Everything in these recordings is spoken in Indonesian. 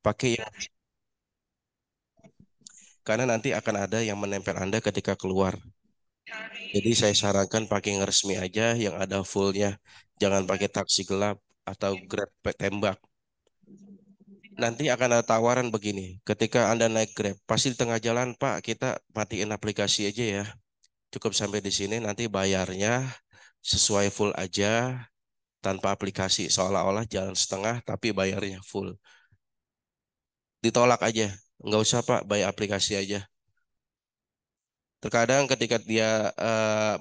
Pakai yang, karena nanti akan ada yang menempel Anda ketika keluar. Jadi saya sarankan pakai yang resmi aja, yang ada fullnya. Jangan pakai taksi gelap atau Grab tembak. Nanti akan ada tawaran begini. Ketika Anda naik Grab, pasti di tengah jalan, Pak, kita matiin aplikasi aja ya. Cukup sampai di sini, nanti bayarnya sesuai full aja, tanpa aplikasi. Seolah-olah jalan setengah, tapi bayarnya full. Ditolak aja. Nggak usah, Pak, bayar aplikasi aja. Terkadang ketika dia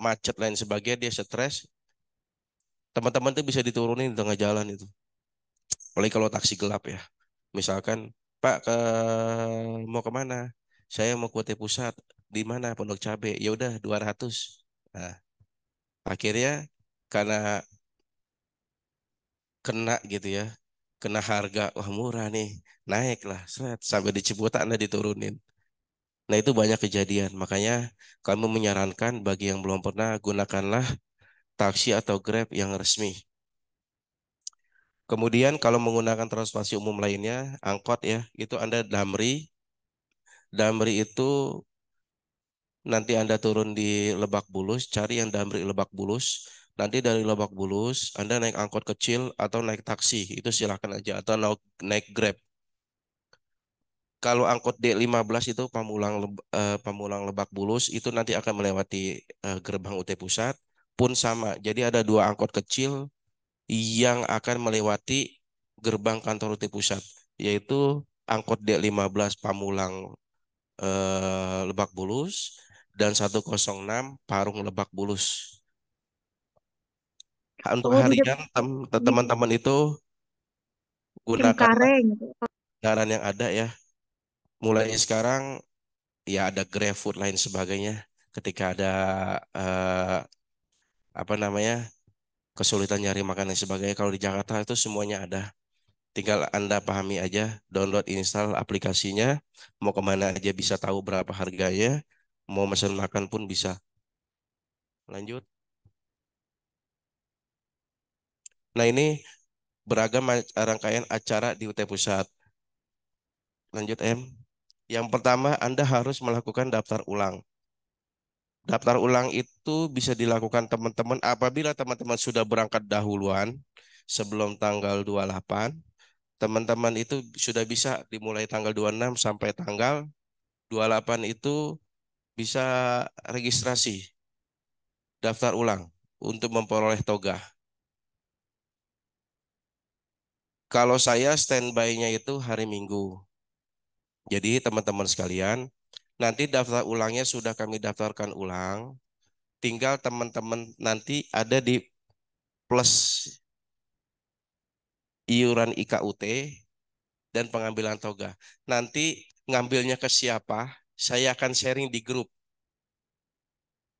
macet lain sebagainya, dia stres, teman-teman tuh bisa diturunin di tengah jalan itu. Apalagi kalau taksi gelap ya. Misalkan, Pak, mau kemana? Saya mau ke Kutai Pusat. Di mana? Pondok Cabe. Ya udah 200. Nah, akhirnya karena kena gitu ya, kena harga, wah murah nih, naik lah, seret, sampai di Ciputat Anda diturunin. Nah itu banyak kejadian, makanya kami menyarankan bagi yang belum pernah, gunakanlah taksi atau Grab yang resmi. Kemudian kalau menggunakan transportasi umum lainnya, angkot ya, itu Anda Damri. Damri itu nanti Anda turun di Lebak Bulus, cari yang Damri Lebak Bulus. Nanti dari Lebak Bulus, Anda naik angkot kecil atau naik taksi, itu silakan aja. Atau naik Grab. Kalau angkot D15 itu Pamulang Lebak Bulus, itu nanti akan melewati gerbang UT Pusat, pun sama. Jadi ada dua angkot kecil yang akan melewati gerbang kantor UT Pusat, yaitu angkot D15 Pamulang Lebak Bulus dan 106 Parung Lebak Bulus. Untuk Oh, harian di teman-teman itu gunakan Cengkareng gitu. kendaraan yang ada ya. Mulai sekarang ya ada GrabFood lain sebagainya. Ketika ada eh, apa namanya, kesulitan nyari makan dan sebagainya, kalau di Jakarta itu semuanya ada. Tinggal Anda pahami aja, download install aplikasinya, mau kemana aja bisa tahu berapa harganya, mau pesan makan pun bisa. Lanjut. Nah ini beragam rangkaian acara di UT Pusat. Lanjut M. Yang pertama, Anda harus melakukan daftar ulang. Daftar ulang itu bisa dilakukan teman-teman apabila teman-teman sudah berangkat dahuluan sebelum tanggal 28. Teman-teman itu sudah bisa dimulai tanggal 26 sampai tanggal 28 itu bisa registrasi daftar ulang untuk memperoleh toga. Kalau saya standby-nya itu hari Minggu. Jadi teman-teman sekalian, nanti daftar ulangnya sudah kami daftarkan ulang. Tinggal teman-teman nanti ada di plus iuran IKUT dan pengambilan toga. Nanti ngambilnya ke siapa? Saya akan sharing di grup.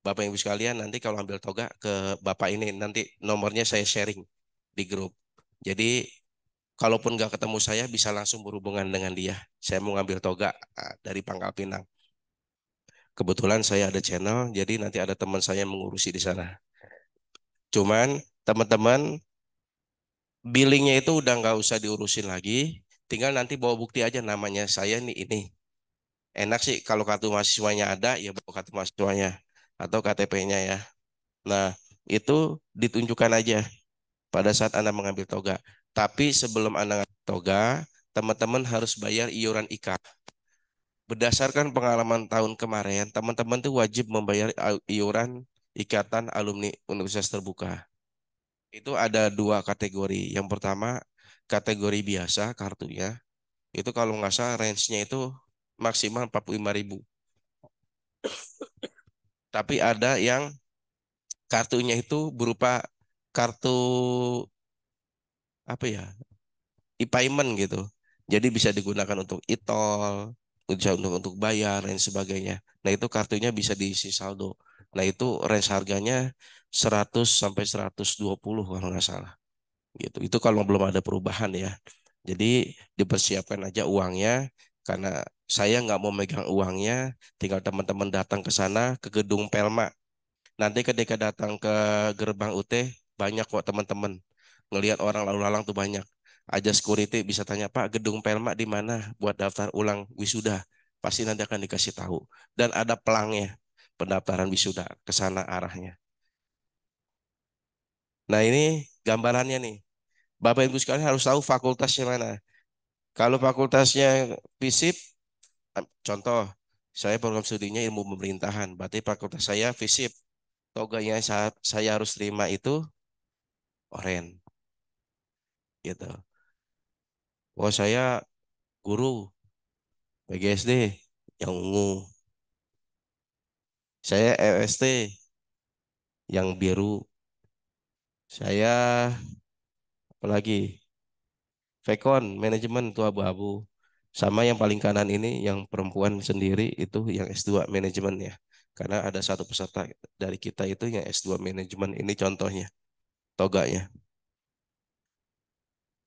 Bapak Ibu sekalian, nanti kalau ambil toga ke Bapak ini, nanti nomornya saya sharing di grup. Jadi, kalaupun nggak ketemu saya, bisa langsung berhubungan dengan dia. Saya mau ngambil toga dari Pangkal Pinang. Kebetulan saya ada channel, jadi nanti ada teman saya yang mengurusi di sana. Cuman, teman-teman, billingnya itu udah nggak usah diurusin lagi. Tinggal nanti bawa bukti aja namanya saya nih ini. Enak sih kalau kartu mahasiswanya ada, ya bawa kartu mahasiswanya atau KTP-nya ya. Nah, itu ditunjukkan aja pada saat Anda mengambil toga. Tapi sebelum Anda mengambil toga, teman-teman harus bayar iuran IKA. Berdasarkan pengalaman tahun kemarin, teman-teman tuh wajib membayar iuran Ikatan Alumni Universitas Terbuka. Itu ada dua kategori. Yang pertama, kategori biasa kartunya. Itu kalau nggak salah range-nya itu maksimal 45.000. Tapi ada yang kartunya itu berupa kartu apa ya, e-payment gitu. Jadi bisa digunakan untuk e-tol, bisa untuk bayar dan sebagainya. Nah, itu kartunya bisa diisi saldo. Nah, itu range harganya 100 sampai 120 kalau nggak salah. Gitu. Itu kalau belum ada perubahan ya. Jadi dipersiapkan aja uangnya karena saya nggak mau megang uangnya, tinggal teman-teman datang ke sana ke gedung Pelma. Nanti ketika datang ke gerbang UT banyak kok teman-teman. Ngelihat orang lalu lalang tuh banyak. Aja security bisa tanya, Pak, gedung Pelma di mana buat daftar ulang wisuda. Pasti nanti akan dikasih tahu. Dan ada pelangnya, pendaftaran wisuda ke sana arahnya. Nah ini gambarannya nih. Bapak Ibu sekalian harus tahu fakultasnya mana. Kalau fakultasnya FISIP, contoh, saya program studinya ilmu pemerintahan. Berarti fakultas saya FISIP. Toganya saya harus terima itu oren. Gitu. Oh saya guru PGSD yang ungu. Saya EST yang biru. Saya apalagi Vekon manajemen itu abu-abu. Sama yang paling kanan ini yang perempuan sendiri itu yang S2 manajemen ya. Karena ada satu peserta dari kita itu yang S2 manajemen ini contohnya toganya.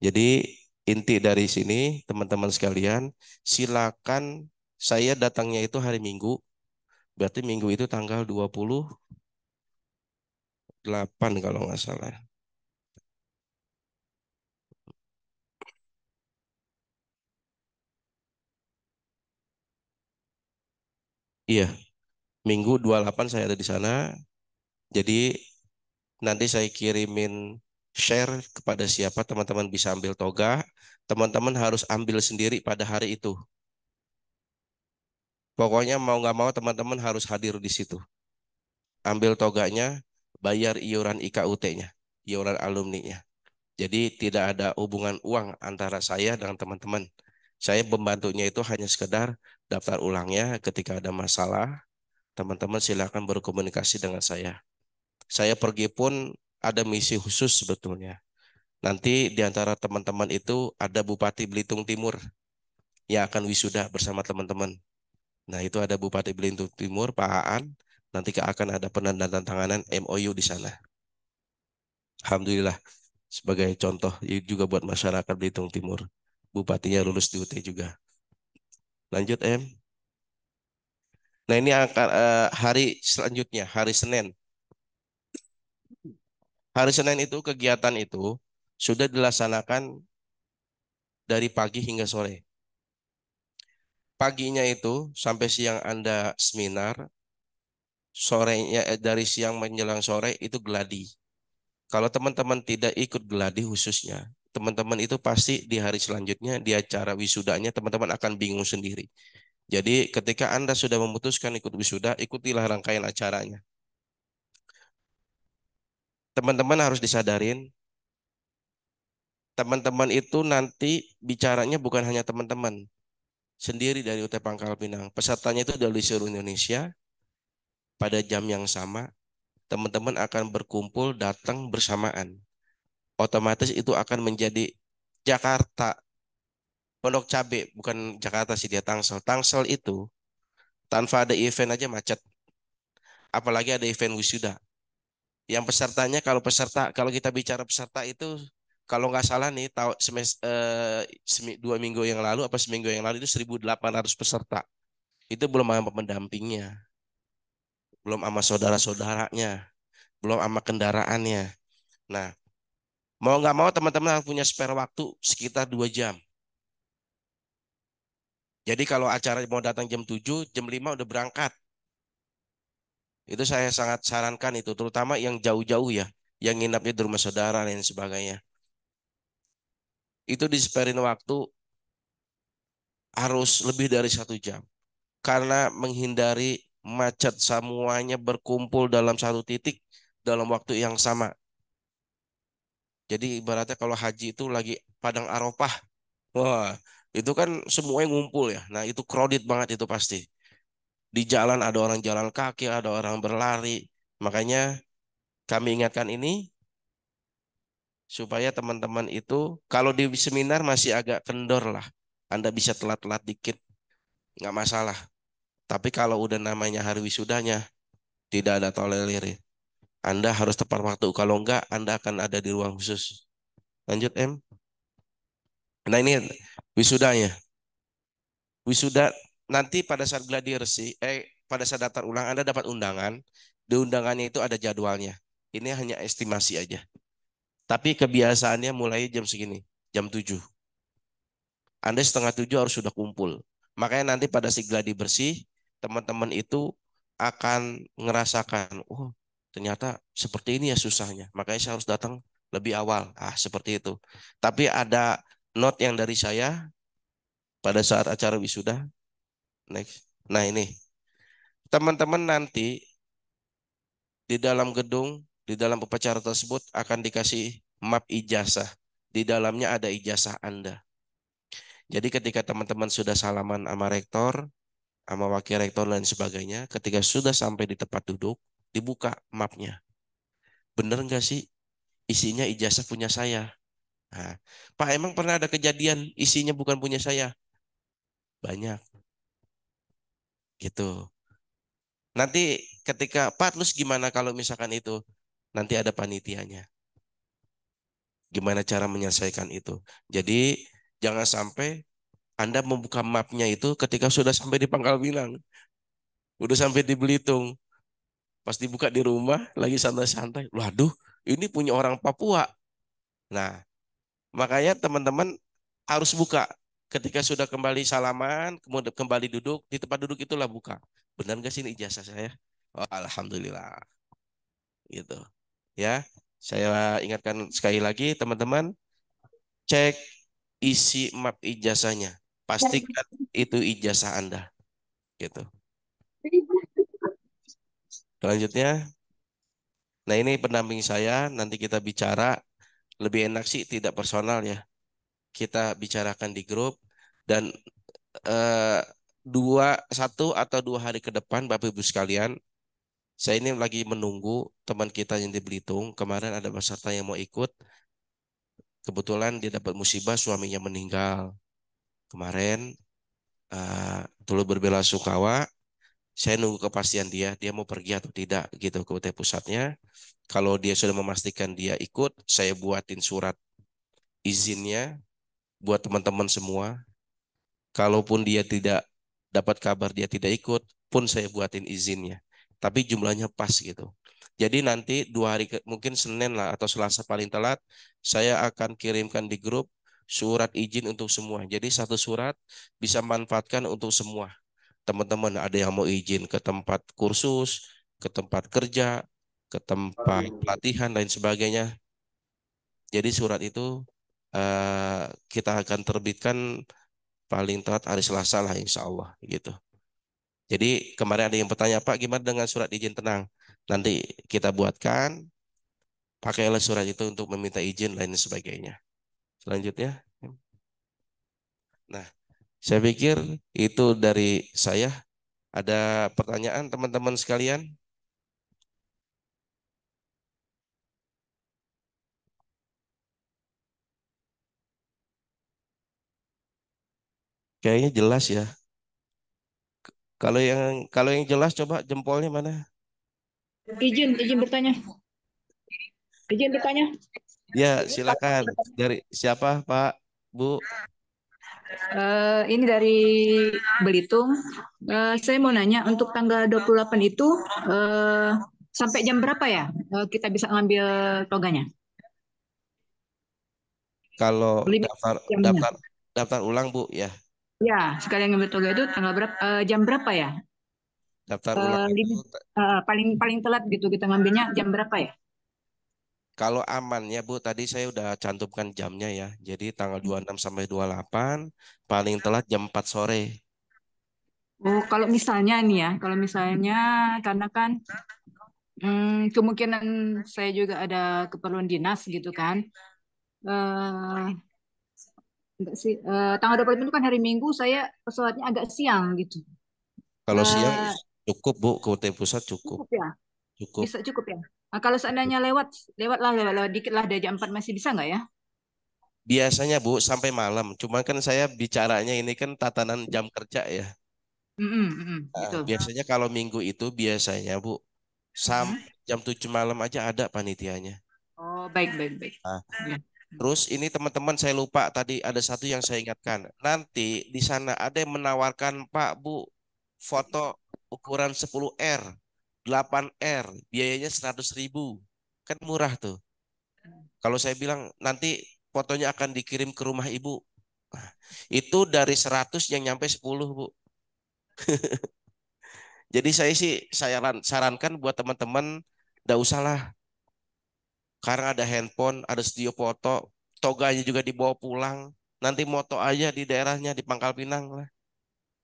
Jadi inti dari sini teman-teman sekalian silakan saya datangnya itu hari Minggu. Berarti Minggu itu tanggal 28 kalau nggak salah. Iya, Minggu 28 saya ada di sana. Jadi nanti saya kirimin share kepada siapa teman-teman bisa ambil toga. Teman-teman harus ambil sendiri pada hari itu. Pokoknya mau nggak mau teman-teman harus hadir di situ. Ambil toganya, bayar iuran IKUT-nya, iuran alumni-nya. Jadi tidak ada hubungan uang antara saya dengan teman-teman. Saya membantunya itu hanya sekedar daftar ulangnya ketika ada masalah. Teman-teman silakan berkomunikasi dengan saya. Saya pergi pun ada misi khusus sebetulnya. Nanti di antara teman-teman itu ada Bupati Belitung Timur yang akan wisuda bersama teman-teman. Nah, itu ada Bupati Belitung Timur, Pak Aan. Nanti akan ada penandatanganan MOU di sana. Alhamdulillah, sebagai contoh juga buat masyarakat Belitung Timur. Bupatinya lulus di UT juga. Lanjut, Em. Nah, ini akan hari selanjutnya, hari Senin. Hari Senin itu kegiatan itu sudah dilaksanakan dari pagi hingga sore. Paginya itu sampai siang Anda seminar, sorenya dari siang menjelang sore itu geladi. Kalau teman-teman tidak ikut geladi khususnya, teman-teman itu pasti di hari selanjutnya di acara wisudanya teman-teman akan bingung sendiri. Jadi ketika Anda sudah memutuskan ikut wisuda, ikutilah rangkaian acaranya. Teman-teman harus disadarin, teman-teman itu nanti bicaranya bukan hanya teman-teman sendiri dari UT Pangkal Pinang. Pesertanya itu dari seluruh Indonesia pada jam yang sama. Teman-teman akan berkumpul datang bersamaan. Otomatis itu akan menjadi Jakarta, Pondok Cabe, bukan Jakarta sih dia Tangsel. Tangsel itu tanpa ada event aja macet. Apalagi ada event wisuda. Yang pesertanya kalau kita bicara peserta itu kalau nggak salah nih tahu 2 minggu yang lalu apa seminggu yang lalu itu 1.800 peserta. Itu belum sama pendampingnya, belum sama saudara-saudaranya, belum sama kendaraannya. Nah, mau nggak mau teman-teman harus punya spare waktu sekitar 2 jam. Jadi kalau acara mau datang jam 7, jam 5 udah berangkat. Itu saya sangat sarankan itu, terutama yang jauh-jauh ya, yang nginapnya di rumah saudara dan sebagainya. Itu disparin waktu harus lebih dari 1 jam. Karena menghindari macet semuanya berkumpul dalam satu titik dalam waktu yang sama. Jadi ibaratnya kalau haji itu lagi Padang Arafah, wah itu kan semuanya ngumpul ya. Nah itu crowded banget itu pasti. Di jalan ada orang jalan kaki, ada orang berlari. Makanya kami ingatkan ini supaya teman-teman itu kalau di seminar masih agak kendor lah. Anda bisa telat-telat dikit, nggak masalah. Tapi kalau udah namanya hari wisudanya, tidak ada tolerir. Anda harus tepat waktu. Kalau enggak, Anda akan ada di ruang khusus. Lanjut, M. Nah ini wisudanya. Wisuda nanti pada saat gladi resi, pada saat daftar ulang Anda dapat undangan. Di undangannya itu ada jadwalnya. Ini hanya estimasi aja. Tapi kebiasaannya mulai jam segini. jam 7. Anda setengah 7 harus sudah kumpul. Makanya nanti pada si gladi bersih, teman-teman itu akan ngerasakan, oh ternyata seperti ini ya susahnya. Makanya saya harus datang lebih awal. Seperti itu. Tapi ada note yang dari saya pada saat acara wisuda. Next. Nah ini, teman-teman nanti di dalam gedung, di dalam upacara tersebut akan dikasih map ijazah. Di dalamnya ada ijazah Anda. Jadi ketika teman-teman sudah salaman sama rektor, sama wakil rektor dan sebagainya, ketika sudah sampai di tempat duduk, dibuka mapnya. Bener nggak sih isinya ijazah punya saya? Nah, Pak, emang pernah ada kejadian isinya bukan punya saya? Banyak, gitu. Nanti ketika, Pak, terus gimana kalau misalkan itu? Nanti ada panitianya. Gimana cara menyelesaikan itu? Jadi jangan sampai Anda membuka mapnya itu ketika sudah sampai di Pangkal Pinang, udah sampai di Belitung. Pas dibuka di rumah, lagi santai-santai. Waduh, ini punya orang Papua. Nah, makanya teman-teman harus buka. Ketika sudah kembali salaman, kemudian kembali duduk, di tempat duduk itulah buka. Benar nggak sih ini ijazah saya? Oh, alhamdulillah. Gitu. Ya, saya ingatkan sekali lagi teman-teman, cek isi map ijazahnya. Pastikan itu ijazah Anda. Gitu. Selanjutnya, nah ini pendamping saya, nanti kita bicara lebih enak sih tidak personal ya. Kita bicarakan di grup dan eh, 1 atau 2 hari ke depan Bapak Ibu sekalian, saya ini lagi menunggu teman kita yang di Belitung. Kemarin ada peserta yang mau ikut, kebetulan dia dapat musibah suaminya meninggal kemarin. Turut berbela-sungkawa. Saya nunggu kepastian dia mau pergi atau tidak gitu ke UT pusatnya. Kalau dia sudah memastikan dia ikut, saya buatin surat izinnya buat teman-teman semua. Kalaupun dia tidak dapat kabar dia tidak ikut, pun saya buatin izinnya. Tapi jumlahnya pas gitu. Jadi nanti 2 hari, mungkin Senin lah atau Selasa paling telat, saya akan kirimkan di grup surat izin untuk semua. Jadi satu surat bisa manfaatkan untuk semua. Teman-teman ada yang mau izin ke tempat kursus, ke tempat kerja, ke tempat pelatihan, lain sebagainya. Jadi surat itu kita akan terbitkan paling telat hari Selasa lah insya Allah gitu. Jadi kemarin ada yang bertanya, Pak gimana dengan surat izin? Tenang, nanti kita buatkan, pakailah surat itu untuk meminta izin lain sebagainya. Selanjutnya, nah saya pikir itu dari saya. Ada pertanyaan teman-teman sekalian? Kayaknya jelas ya. Kalau yang jelas coba jempolnya mana? Izin bertanya. Izin bertanya. Ya, silakan. Dari siapa, Pak, Bu? Ini dari Belitung. Saya mau nanya untuk tanggal 28 itu eh, sampai jam berapa ya kita bisa ngambil toganya? Kalau Limit daftar jamnya. daftar daftar ulang, Bu, ya. Ya, sekalian ngambil toga itu tanggal berapa? Jam berapa ya? Daftar ulang itu Limit paling paling telat gitu kita ngambilnya jam berapa ya? kalau amannya Bu, tadi saya udah cantumkan jamnya ya. Jadi tanggal 26 sampai 28, paling telat jam 4 sore. Oh, kalau misalnya nih ya, kalau misalnya karena kan kemungkinan saya juga ada keperluan dinas gitu kan. Eh, enggak sih, tanggal 25 itu kan hari Minggu, saya pesawatnya agak siang gitu. Kalau siang Eh, cukup Bu, ke UT Pusat cukup. cukup ya? Cukup. Bisa cukup ya? Nah, kalau seandainya lewat, lewat dikit lah dari jam 4 masih bisa nggak ya? Biasanya Bu sampai malam. Cuman kan saya bicaranya ini kan tatanan jam kerja ya. Gitu. Biasanya kalau minggu itu biasanya Bu Mm-mm. sampai jam 7 malam aja ada panitianya. Oh, baik, baik, baik. Nah, Ya. terus ini teman-teman saya lupa tadi ada satu yang saya ingatkan. Nanti di sana ada yang menawarkan Pak Bu foto ukuran 10R, 8R, biayanya 100.000. Kan murah tuh. Kalau saya bilang nanti fotonya akan dikirim ke rumah ibu. Nah, itu dari 100 yang nyampe 10, Bu. Jadi saya sih sarankan buat teman-teman, nggak usah lah. Karena ada handphone, ada studio foto, toganya juga dibawa pulang. Nanti moto aja di daerahnya, di Pangkal Pinang lah.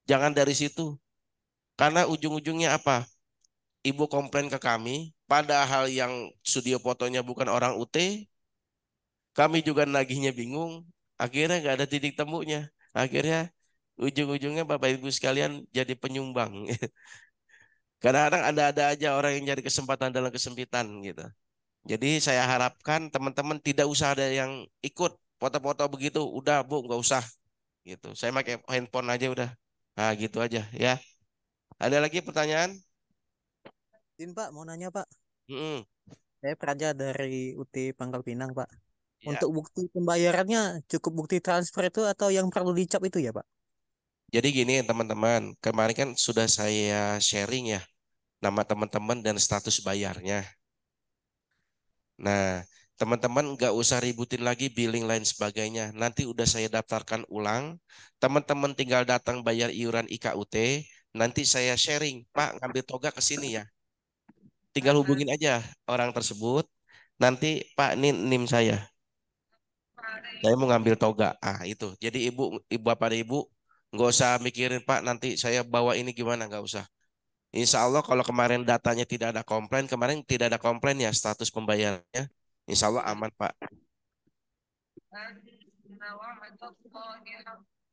Jangan dari situ. Karena ujung-ujungnya apa? Ibu komplain ke kami, padahal yang studio fotonya bukan orang UT, kami juga nagihnya bingung. Akhirnya nggak ada titik temunya. Akhirnya ujung-ujungnya Bapak Ibu sekalian jadi penyumbang. Kadang-kadang ada aja orang yang nyari kesempatan dalam kesempitan gitu. Jadi saya harapkan teman-teman tidak usah ada yang ikut foto-foto begitu. Udah Bu, nggak usah gitu. Saya pakai handphone aja udah. Nah gitu aja ya. Ada lagi pertanyaan? Izin Pak, mau nanya Pak. Mm-mm. Saya Praja dari UT Pangkal Pinang Pak. Ya. Untuk bukti pembayarannya cukup bukti transfer itu atau yang perlu dicap itu ya Pak? Jadi gini teman-teman, kemarin kan sudah saya sharing ya nama teman-teman dan status bayarnya. Nah, teman-teman nggak usah ributin lagi billing lain sebagainya. Nanti udah saya daftarkan ulang. Teman-teman tinggal datang bayar iuran IKUT. Nanti saya sharing, Pak ngambil toga ke sini ya. Tinggal hubungin aja orang tersebut. Nanti Pak ini NIM saya mau ngambil toga. Ah itu. Jadi ibu bapak dan ibu nggak usah mikirin Pak nanti saya bawa ini gimana, nggak usah. Insya Allah kalau kemarin datanya tidak ada komplain, kemarin tidak ada komplain ya status pembayarannya. Insya Allah aman Pak.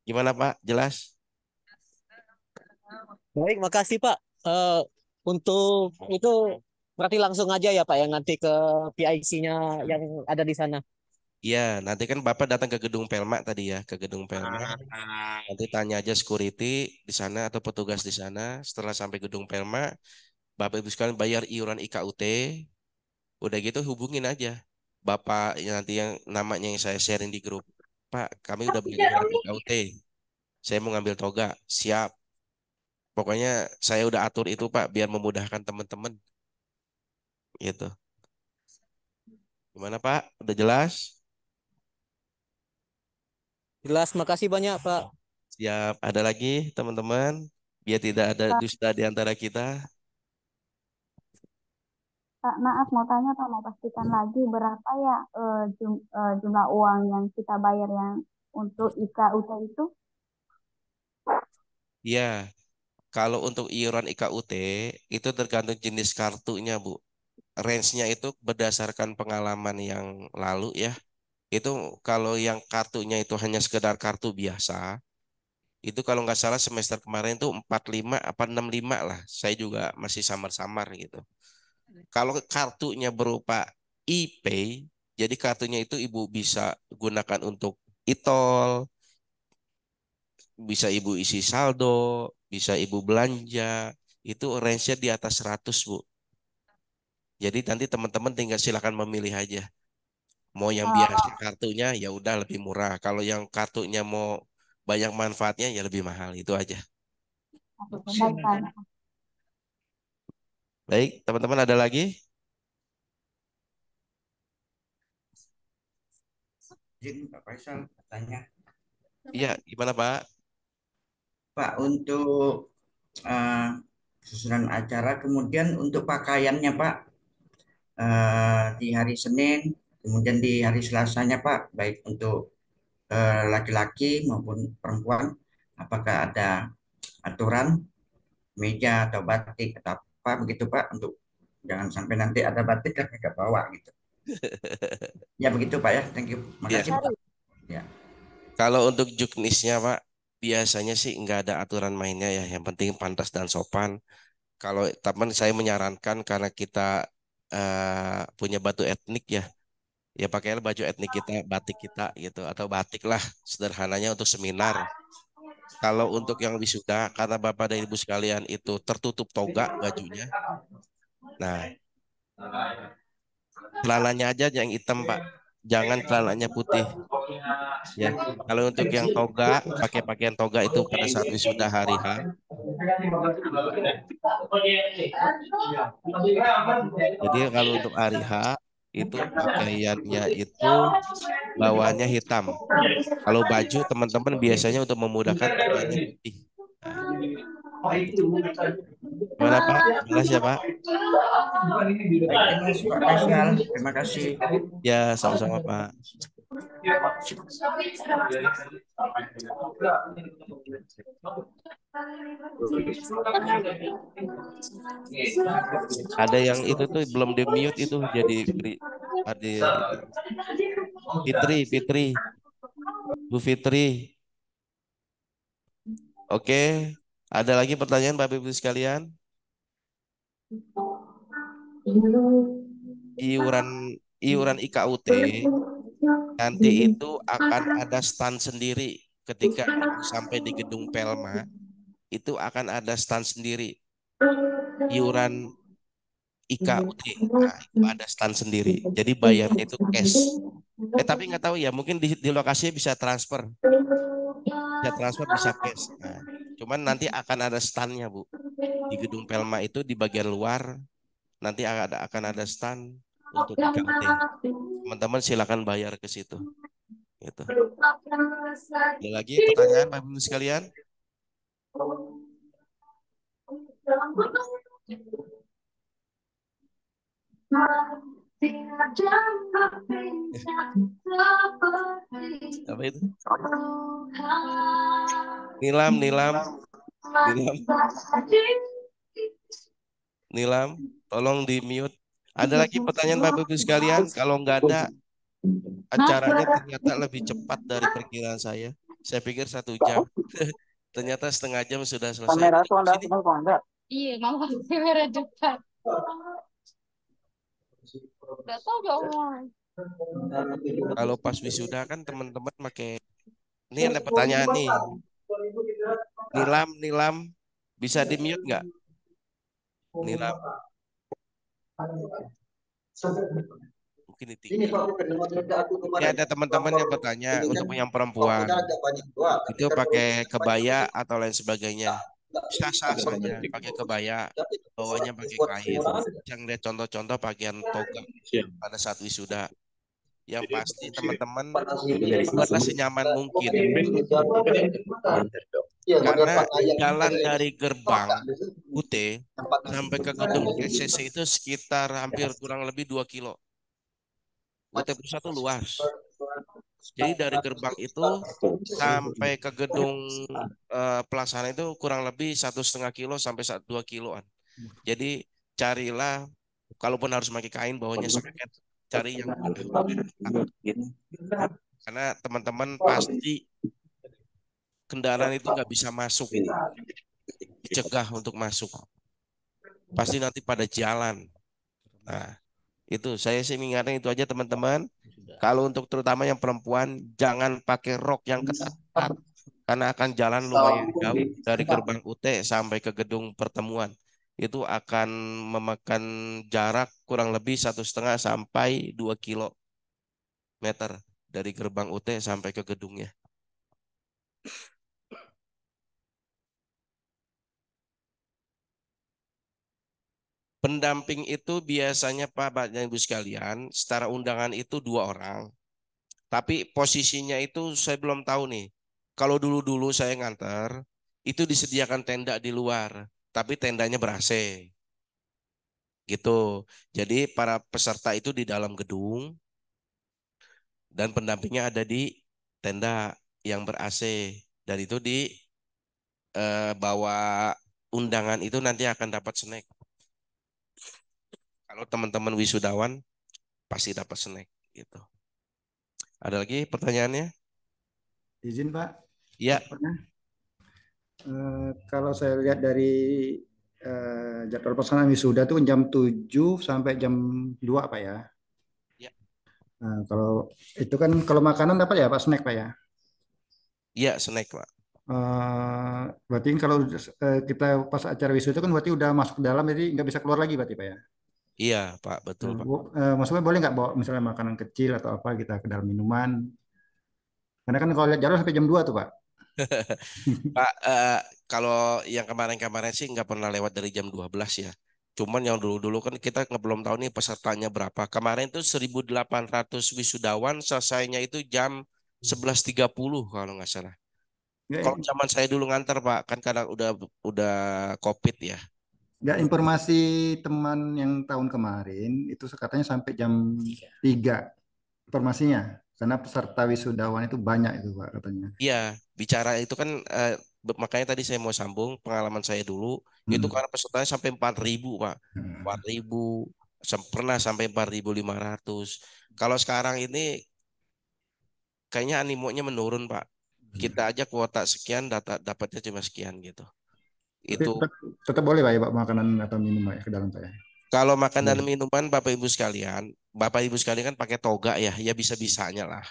Gimana Pak? Jelas? Baik, makasih Pak. Eh, untuk itu berarti langsung aja ya Pak yang nanti ke PIC-nya yang ada di sana. Iya, nanti kan Bapak datang ke gedung Pelma tadi ya, ke gedung Pelma. Nanti tanya aja security di sana atau petugas di sana. Setelah sampai gedung Pelma, Bapak Ibu sekalian bayar iuran IKUT. Udah gitu hubungin aja Bapak yang nanti yang namanya yang saya sharing di grup. Pak, kami udah bayar iuran IKUT. Saya mau ngambil toga. Siap. Pokoknya saya udah atur itu Pak biar memudahkan teman-teman gitu. Gimana Pak? Udah jelas? Jelas, makasih banyak Pak. Siap. Ada lagi teman-teman? Biar tidak ada Pak, dusta di antara kita. Pak, maaf mau tanya Pak, mau pastikan lagi berapa ya jumlah uang yang kita bayar yang untuk IKUT itu? Ya, kalau untuk iuran IKUT itu tergantung jenis kartunya, Bu. Range-nya itu berdasarkan pengalaman yang lalu ya. Itu kalau yang kartunya itu hanya sekedar kartu biasa, itu kalau nggak salah semester kemarin itu 45 apa 65 lah. Saya juga masih samar-samar gitu. Kalau kartunya berupa e-pay, jadi kartunya itu Ibu bisa gunakan untuk e-tol, bisa Ibu isi saldo, bisa Ibu belanja, itu range-nya di atas 100, Bu. Jadi nanti teman-teman tinggal silakan memilih aja. Mau yang biasa Oh, kartunya ya udah lebih murah. Kalau yang kartunya mau banyak manfaatnya ya lebih mahal. Itu aja. oke, baik Pak. Baik, teman-teman ada lagi? Izin Pak Faisal bertanya, Iya, gimana Pak? Pak, untuk eh, susunan acara, kemudian untuk pakaiannya Pak, di hari Senin, kemudian di hari Selasanya Pak, baik untuk laki-laki maupun perempuan, apakah ada aturan meja atau batik atau apa begitu Pak, untuk jangan sampai nanti ada batik kan nggak bawa gitu. Ya begitu Pak ya, thank you. Iya. Makasih Pak. Ya. Kalau untuk juknisnya Pak, biasanya sih nggak ada aturan mainnya ya. Yang penting pantas dan sopan. Kalau teman saya menyarankan karena kita punya batu etnik ya, ya pakailah baju etnik kita, batik kita gitu atau batik lah sederhananya untuk seminar. Kalau untuk yang wisuda, karena Bapak dan Ibu sekalian itu tertutup toga bajunya. Nah, celananya aja yang hitam, Pak. Jangan celananya putih, ya. Kalau untuk yang toga, pakai pakaian toga itu pada saat wisuda hari H. Jadi kalau untuk hari H, itu pakaiannya itu bawahnya hitam. Kalau baju teman-teman biasanya untuk memudahkan pakaiannya putih. Nah, gimana Pak? Jelas ya Pak? Baik, jelas Pak Faisal. Terima kasih. Ya, sama-sama Pak. Ada yang itu tuh belum di mute itu jadi ada itu. Fitri, Bu Fitri. Oke, ada lagi pertanyaan Bapak Ibu sekalian? Iuran IKUT nanti itu akan ada stand sendiri ketika sampai di gedung Pelma, itu akan ada stand sendiri iuran IKUT. Nah, itu ada stand sendiri. Jadi bayarnya itu cash. Tapi nggak tahu ya, mungkin di lokasinya bisa transfer, bisa cash. Nah, cuman nanti akan ada standnya Bu. Di gedung Pelma itu di bagian luar nanti akan ada stand untuk IKUT. Teman-teman silakan bayar ke situ. Gitu. Ada lagi pertanyaan Bapak Ibu sekalian? Apa itu? Nilam, tolong di mute. Ada lagi pertanyaan Bapak Ibu sekalian? Kalau nggak ada, acaranya ternyata lebih cepat dari perkiraan saya. Saya pikir 1 jam. Ternyata setengah jam sudah selesai. Kamera tuh Anda, Sini. Iya, mau kamera depan. Gak tau dong. Kalau pas wisuda kan teman-teman pakai. Ini ada pertanyaan nih. Nilam, bisa di mute nggak? Nilam. Mungkin ditinggal. Ini ada teman-teman yang bertanya untuk yang perempuan itu pakai kebaya atau lain sebagainya. Sah-sah saja pakai kebaya, bawahnya pakai kain. Yang lihat contoh-contoh pakaian toga pada saat wisuda. Yang pasti teman-teman buatlah senyaman mungkin. Karena jalan dari gerbang UT sampai ke gedung SCC itu sekitar hampir kurang lebih 2 kilo. UT Pusat itu luas. Jadi dari gerbang itu sampai ke gedung pelaksana itu kurang lebih 1,5 kilo sampai 2 kiloan. Jadi carilah, kalaupun harus pakai kain bawahnya seket, cari yang mudah. Karena teman-teman pasti kendaraan itu nggak bisa masuk, dicegah untuk masuk. Pasti nanti pada jalan. Nah, itu saya sih mengingatkan itu aja teman-teman. Kalau untuk terutama yang perempuan, jangan pakai rok yang ketat karena akan jalan lumayan jauh dari gerbang UT sampai ke gedung pertemuan. Itu akan memakan jarak kurang lebih 1,5 sampai 2 kilometer dari gerbang UT sampai ke gedungnya. Pendamping itu biasanya Pak dan Ibu sekalian, secara undangan itu 2 orang. Tapi posisinya itu saya belum tahu nih. Kalau dulu-dulu saya nganter, itu disediakan tenda di luar, tapi tendanya ber-AC. Gitu. Jadi para peserta itu di dalam gedung dan pendampingnya ada di tenda yang ber-AC. Dan itu di bawah undangan itu nanti akan dapat snack. Kalau teman-teman wisudawan pasti dapat snack gitu. Ada lagi pertanyaannya? Izin Pak. Iya. Kalau saya lihat dari jadwal pelaksanaan wisuda itu jam 7 sampai jam 2 Pak ya. Iya. Nah, kalau itu kan kalau makanan dapat ya Pak, snack Pak ya? Iya, snack Pak. Berarti kalau kita pas acara wisuda itu kan berarti udah masuk ke dalam, jadi nggak bisa keluar lagi berarti Pak ya? Iya Pak, betul Pak. Maksudnya boleh nggak bawa misalnya makanan kecil atau apa kita ke dalam minuman? Karena kan kalau lihat jadwal sampai jam 2 tuh Pak. Pak, kalau yang kemarin-kemarin sih nggak pernah lewat dari jam 12 ya. Cuman yang dulu-dulu kan kita belum tahu nih pesertanya berapa. Kemarin tuh 1.800 wisudawan, selesainya itu jam 11.30 kalau nggak salah. Kalau Nggak, zaman saya dulu nganter Pak, kan kadang udah COVID ya. nggak, informasi teman yang tahun kemarin itu katanya sampai jam 3 informasinya. Karena peserta wisudawan itu banyak itu Pak katanya. Iya, bicara itu kan makanya tadi saya mau sambung pengalaman saya dulu itu Hmm. karena pesertanya sampai 4.000 Pak. 4.000 pernah sampai 4.500. Kalau sekarang ini kayaknya animonya menurun Pak. Kita aja kuota sekian dapatnya cuma sekian gitu. Tapi Itu tetap boleh Pak ya Pak makanan atau minum Pak ya, ke dalam Pak ya. kalau makan dan Boleh. minuman Bapak Ibu sekalian kan pakai toga ya, ya bisa-bisanya lah.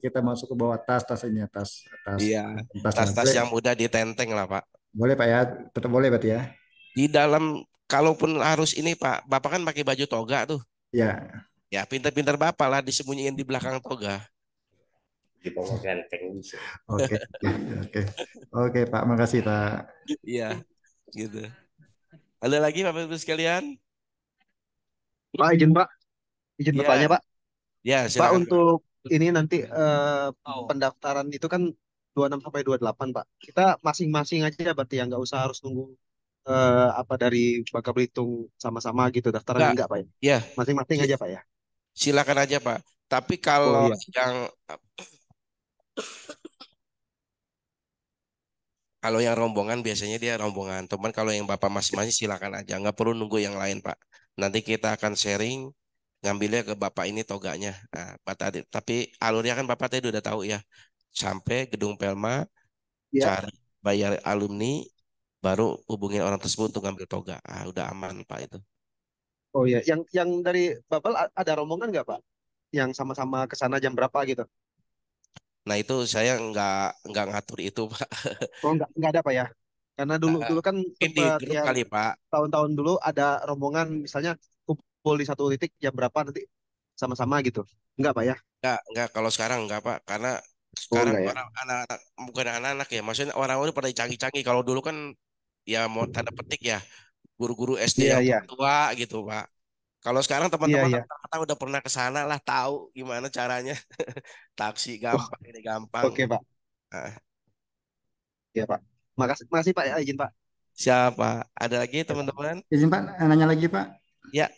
Kita masuk ke bawah tas ini ya, tas tas Iya, tas lah. tas-tas Boleh, yang mudah ditenteng lah Pak. boleh Pak ya, tetap boleh berarti ya. Di dalam kalaupun harus ini Pak, Bapak kan pakai baju toga tuh. Ya, Ya pintar-pintar Bapak lah disembunyiin di belakang toga. Di bawah ganteng bisa. oke, oke, oke Pak, makasih Pak. Iya, gitu. Ada lagi Bapak Ibu sekalian? Pak, izin bertanya Ya, Pak. ya Pak, silakan Pak. untuk ini nanti pendaftaran itu kan 26 sampai 28 Pak. Kita masing-masing aja berarti ya nggak usah harus nunggu apa dari Bangka Belitung sama-sama gitu daftarannya Enggak, enggak Pak ya? ya Masing-masing si- aja Pak ya. silakan aja Pak. Tapi Oh kalau iya. yang Kalau yang rombongan biasanya dia rombongan. Teman kalau yang Bapak masing-masing silakan aja. Nggak perlu nunggu yang lain, Pak. Nanti kita akan sharing ngambilnya ke Bapak ini toganya. Nah, tapi alurnya kan Bapak tadi udah tahu ya. Sampai gedung Pelma, Iya. cari bayar alumni, baru hubungin orang tersebut untuk ngambil toga. Ah, udah aman, Pak itu. Oh iya. Yang dari Babel ada rombongan nggak Pak? Yang sama-sama ke sana jam berapa gitu? Nah, itu saya nggak ngatur itu, Pak. Oh nggak ada Pak ya? Karena dulu Ah, dulu kan mungkin di sempat grup yang kali, Pak. tahun-tahun dulu ada rombongan misalnya kumpul di satu titik jam berapa nanti sama-sama gitu. Enggak Pak ya? Enggak, kalau sekarang enggak, Pak. Karena Oh sekarang enggak ya. orang anak-anak bukan anak-anak ya, maksudnya orang-orang pada canggih-canggih. Kalau dulu kan ya mau tanda petik ya, guru-guru SD Iya yang iya. tua gitu, Pak. Kalau sekarang Iya teman-teman iya. rata-rata udah pernah ke sana lah, tahu gimana caranya. Taksi Oh, gampang, ini gampang. oke Pak. Nah, Iya Pak. Makasih makasih Pak ya izin Pak. siapa? Ada lagi Ya, Pak. teman-teman? Izin Pak, nanya lagi Pak. Ya,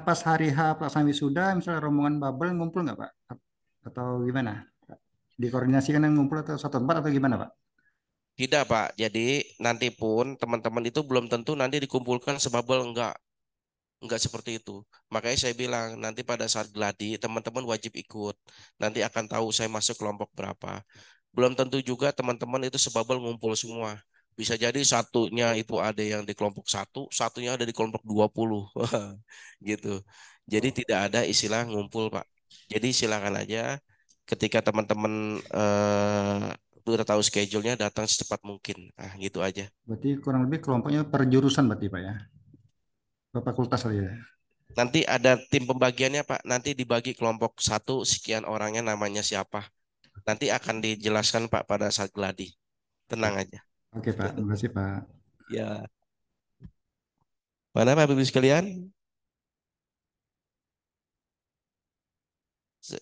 Pas hari H pelaksanaan wisuda, misalnya rombongan Babel ngumpul nggak Pak? Atau gimana? Dikoordinasikan yang ngumpul atau satu tempat atau gimana Pak? tidak, Pak. Jadi nanti pun teman-teman itu belum tentu nanti dikumpulkan sebabel enggak seperti itu. Makanya saya bilang nanti pada saat gladi teman-teman wajib ikut. Nanti akan tahu saya masuk kelompok berapa. Belum tentu juga teman-teman itu sebabel ngumpul semua. Bisa jadi satunya itu ada yang di kelompok satu, satunya ada di kelompok 20. Gitu. Jadi tidak ada istilah ngumpul, Pak. Jadi silakan aja ketika teman-teman udah tahu schedule-nya datang secepat mungkin. Ah, gitu aja. Berarti kurang lebih kelompoknya per jurusan berarti Pak ya? Per fakultas kali ya? Nanti ada tim pembagiannya, Pak. Nanti dibagi kelompok satu, sekian orangnya namanya siapa. Nanti akan dijelaskan, Pak, pada saat gladi. Oke, Tenang aja. oke Pak, terima kasih Pak. Ya. Mana Pak Ibu sekalian? Se-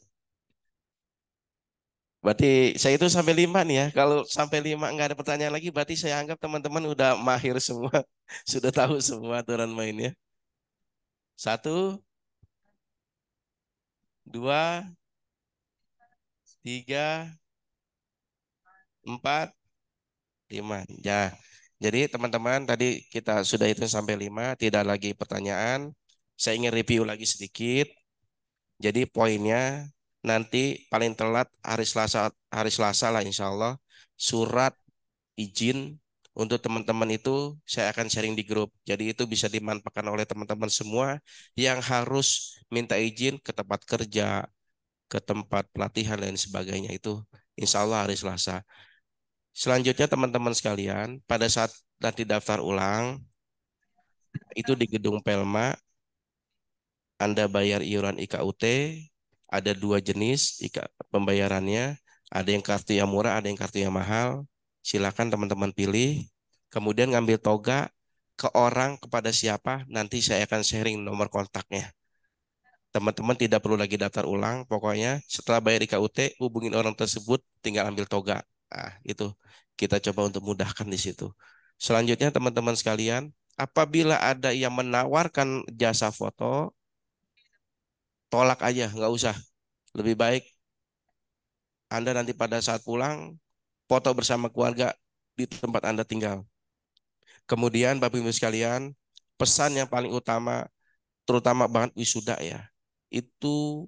Berarti saya itu sampai 5 nih ya. Kalau sampai 5 nggak ada pertanyaan lagi, berarti saya anggap teman-teman udah mahir semua. Sudah tahu semua aturan mainnya. 1, 2, 3, 4, 5. Ya. Jadi teman-teman tadi kita sudah hitung sampai 5, tidak lagi pertanyaan. Saya ingin review lagi sedikit. Jadi poinnya nanti paling telat hari Selasa lah insya Allah surat izin untuk teman-teman itu saya akan sharing di grup. Jadi itu bisa dimanfaatkan oleh teman-teman semua yang harus minta izin ke tempat kerja, ke tempat pelatihan dan sebagainya itu insya Allah hari Selasa. Selanjutnya teman-teman sekalian pada saat nanti daftar ulang itu di gedung Pelma Anda bayar iuran IKUT, ada 2 jenis pembayarannya, ada yang kartu yang murah, ada yang kartu yang mahal. Silakan teman-teman pilih, kemudian ngambil toga, ke orang kepada siapa, nanti saya akan sharing nomor kontaknya. Teman-teman tidak perlu lagi daftar ulang, pokoknya setelah bayar IKUT, hubungin orang tersebut, tinggal ambil toga. Nah, itu kita coba untuk mudahkan di situ. Selanjutnya teman-teman sekalian, apabila ada yang menawarkan jasa foto, tolak aja, nggak usah. Lebih baik Anda nanti pada saat pulang, foto bersama keluarga di tempat Anda tinggal. Kemudian Bapak Ibu sekalian, pesan yang paling utama, terutama banget wisuda ya, itu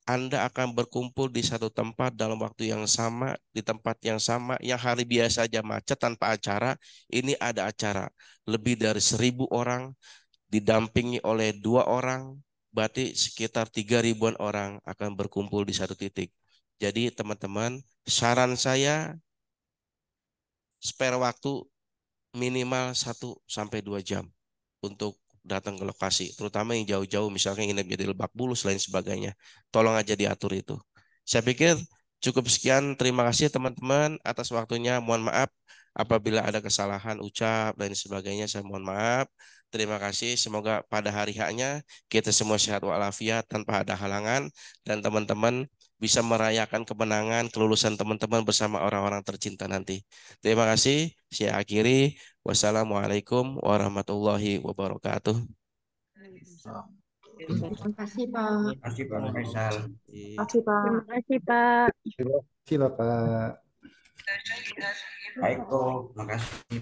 Anda akan berkumpul di satu tempat dalam waktu yang sama, di tempat yang sama, yang hari biasa aja macet tanpa acara, ini ada acara. Lebih dari 1.000 orang, didampingi oleh 2 orang, berarti sekitar 3.000-an orang akan berkumpul di satu titik. Jadi teman-teman, saran saya, spare waktu minimal 1 sampai 2 jam untuk datang ke lokasi, terutama yang jauh-jauh, misalnya nginep di Lebak Bulus lain sebagainya. Tolong aja diatur itu. Saya pikir cukup sekian. Terima kasih teman-teman atas waktunya. Mohon maaf apabila ada kesalahan ucap dan sebagainya. Saya mohon maaf. Terima kasih. Semoga pada hari haknya kita semua sehat walafiat tanpa ada halangan, dan teman-teman bisa merayakan kemenangan kelulusan teman-teman bersama orang-orang tercinta nanti. Terima kasih. Saya akhiri. Wassalamualaikum warahmatullahi wabarakatuh. Terima kasih Pak. Terima kasih Pak Faisal. Terima kasih Pak. Terima kasih, Pak. Terima kasih Bapak. Baik kok, makasih.